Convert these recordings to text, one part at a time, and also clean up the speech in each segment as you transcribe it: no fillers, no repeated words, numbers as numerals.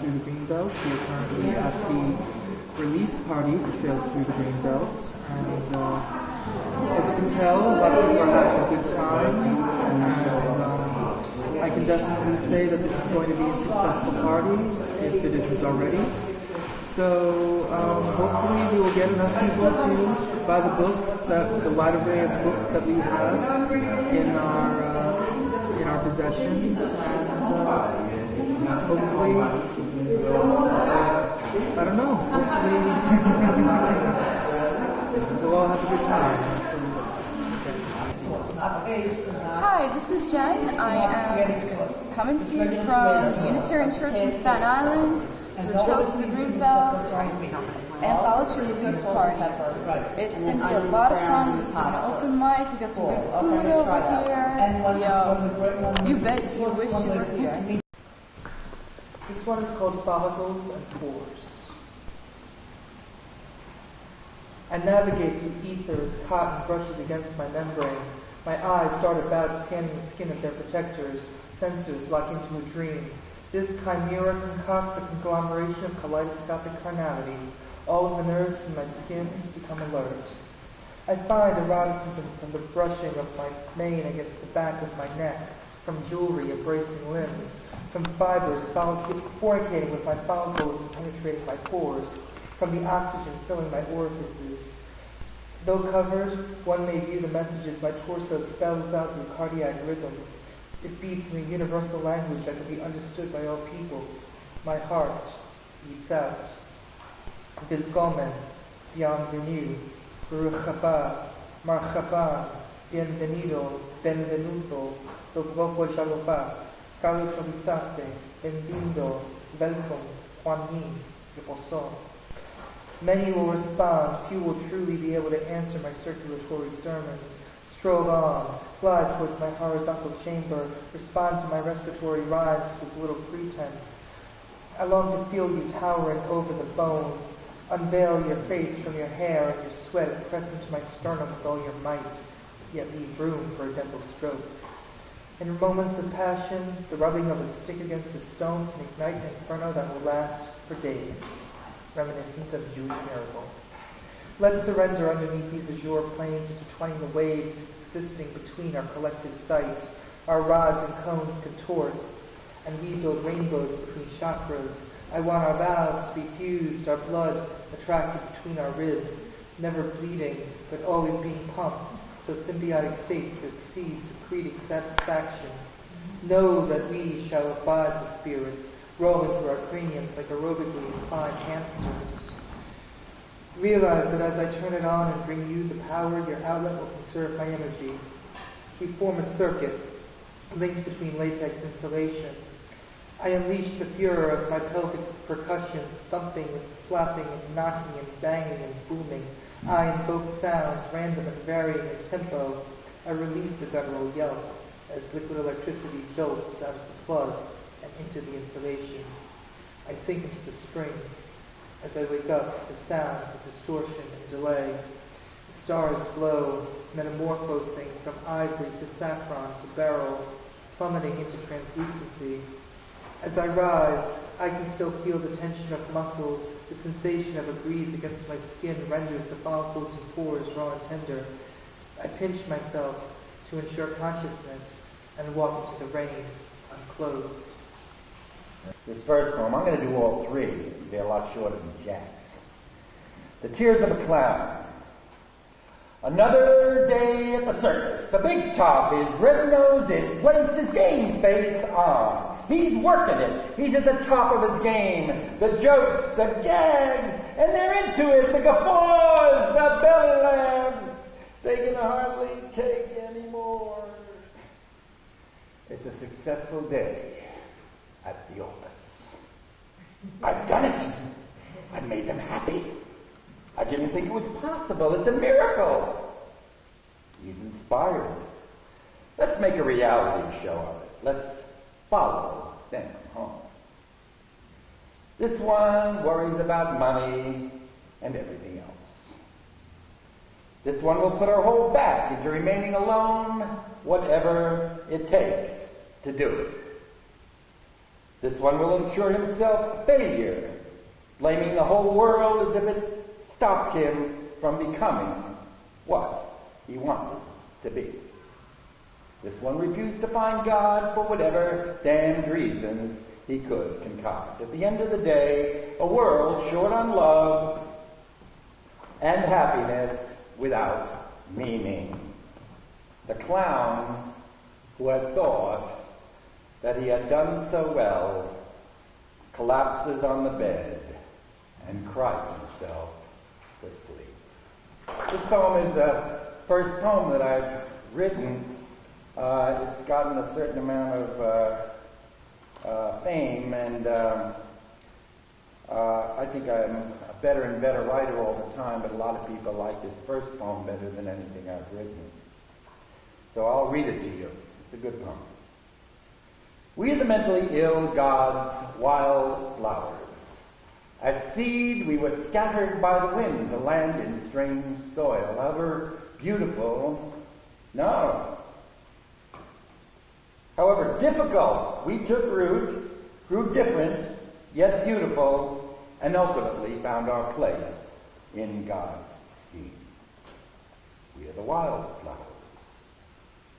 Through the Greenbelt. We are currently at the release party for Trails Through the Greenbelt, and as you can tell, a lot of people are having a good time, and I can definitely say that this is going to be a successful party, if it isn't already. So hopefully we will get enough people to buy the books, the wide array of books that we have in our possession, and hopefully, I don't know, hopefully we'll all have a good time. Hi, this is Jen. I am coming to you from the Unitarian Church in Staten Island, to the Trails Through the Greenbelt Anthology Release Party. It's going to be a lot of fun. We're doing an open mic. We got some good food over here. You bet you wish you were here. This one is called Follicles and Pores. I navigate through ether as cotton brushes against my membrane. My eyes start about scanning the skin of their protectors. Sensors lock into a dream. This chimera concocts a conglomeration of kaleidoscopic carnality. All of the nerves in my skin become alert. I find eroticism from the brushing of my mane against the back of my neck, from jewelry embracing limbs, from fibers fornicating with my follicles and penetrating my pores, from the oxygen filling my orifices. Though covered, one may view the messages my torso spells out through cardiac rhythms. It beats in a universal language that can be understood by all peoples. My heart beats out. Willkommen, bienvenue, Baruch haba, marhaba, bienvenido, benvenuto, dopo jalova, califolitate, benvindo, welcome, Juanin, Yoposo. Many will respond, few will truly be able to answer my circulatory sermons. Stroll on, fly towards my horizontal chamber, respond to my respiratory rhymes with little pretense. I long to feel you towering over the bones, unveil your face from your hair and your sweat, press into my sternum with all your might, yet leave room for a gentle stroke. In moments of passion, the rubbing of a stick against a stone can ignite an inferno that will last for days, reminiscent of Jewish miracle. Let's surrender underneath these azure plains, intertwining the waves existing between our collective sight. Our rods and cones contort, and we build rainbows between chakras. I want our valves to be fused, our blood attracted between our ribs, never bleeding, but always being pumped, so symbiotic states exceed secreting satisfaction. Know that we shall abide the spirits, rolling through our craniums like aerobically inclined hamsters. Realize that as I turn it on and bring you the power, your outlet will conserve my energy. We form a circuit, linked between latex insulation. I unleash the furor of my pelvic percussion, thumping and slapping and knocking and banging and booming. I invoke sounds, random and varying in tempo. I release a guttural yelp as liquid electricity jolts out of the plug and into the insulation. I sink into the springs. As I wake up, the sounds of distortion and delay. The stars glow, metamorphosing from ivory to saffron to beryl, plummeting into translucency. As I rise, I can still feel the tension of muscles. The sensation of a breeze against my skin renders the follicles and pores raw and tender. I pinch myself to ensure consciousness and walk into the rain, unclothed. This first poem, I'm going to do all three. It'll be a lot shorter than Jack's. The Tears of a Clown. Another day at the circus. The big top is red-nosed and plays his game face on. He's working it. He's at the top of his game. The jokes, the gags, and they're into it. The guffaws, the belly laughs. They can hardly take any more. It's a successful day at the office. I've done it. I've made them happy. I didn't think it was possible. It's a miracle. He's inspired. Let's make a reality show of it. Let's follow them home. This one worries about money and everything else. This one will put her whole back into remaining alone, whatever it takes to do it. This one will ensure himself a failure, blaming the whole world as if it stopped him from becoming what he wanted to be. This one refused to find God for whatever damned reasons he could concoct. At the end of the day, a world short on love and happiness without meaning. The clown who had thought that he had done so well collapses on the bed and cries himself to sleep. This poem is the first poem that I've written. It's gotten a certain amount of fame, and I think I'm a better and better writer all the time, but a lot of people like this first poem better than anything I've written. So I'll read it to you. It's a good poem. We are the mentally ill, God's wild flowers. As seed, we were scattered by the wind to land in strange soil. However beautiful, no. However difficult, we took root, grew different, yet beautiful, and ultimately found our place in God's scheme. We are the wild flowers.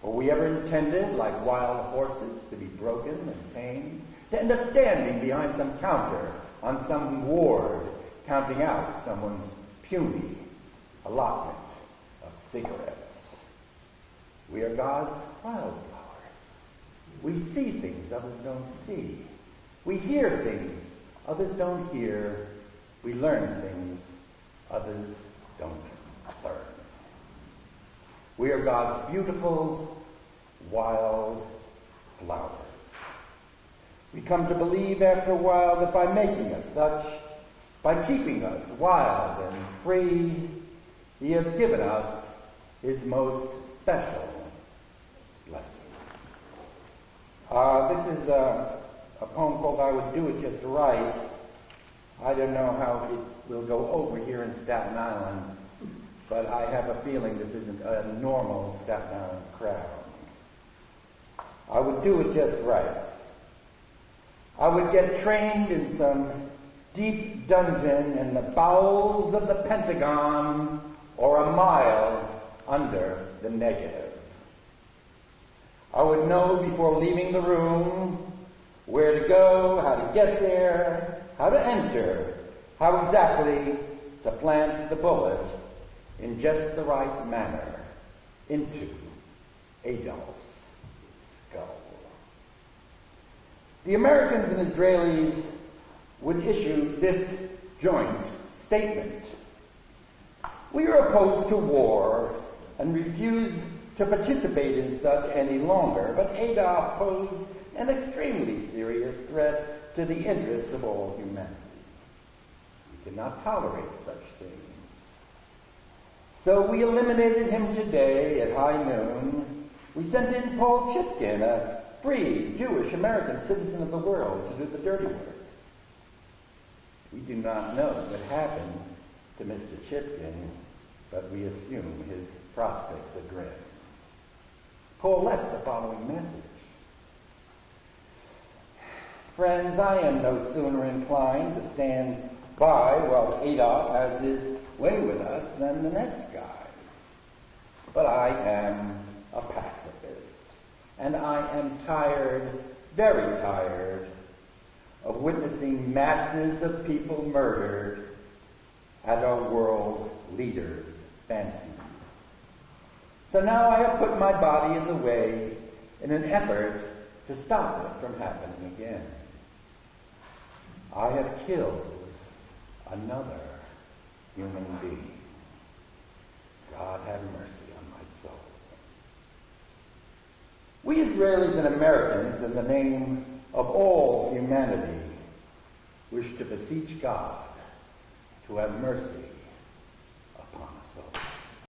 Were we ever intended, like wild horses, to be broken and tamed, to end up standing behind some counter on some ward, counting out someone's puny allotment of cigarettes? We are God's wildflowers. We see things others don't see. We hear things others don't hear. We learn things others don't learn. We are God's beautiful, wild flowers. We come to believe after a while that by making us such, by keeping us wild and free, He has given us His most special blessings. This is a poem called I Would Do It Just Right. I don't know how it will go over here in Staten Island, but I have a feeling this isn't a normal Staten Island crowd. I would do it just right. I would get trained in some deep dungeon in the bowels of the Pentagon or a mile under the negative. I would know before leaving the room where to go, how to get there, how to enter, how exactly to plant the bullet in just the right manner into Adolf's skull. The Americans and Israelis would issue this joint statement. We are opposed to war and refuse to participate in such any longer, but Adolf posed an extremely serious threat to the interests of all humanity. We cannot tolerate such things. So we eliminated him today at high noon. We sent in Paul Chitkin, a free Jewish American citizen of the world, to do the dirty work. We do not know what happened to Mr. Chitkin, but we assume his prospects are grim. Paul left the following message. Friends, I am no sooner inclined to stand by while Adolf has his way with us than the next guy. But I am a pacifist, and I am tired, very tired, of witnessing masses of people murdered at our world leaders' fancies. So now I have put my body in the way in an effort to stop it from happening again. I have killed another human being. God have mercy on my soul. We Israelis and Americans, in the name of all humanity, wish to beseech God to have mercy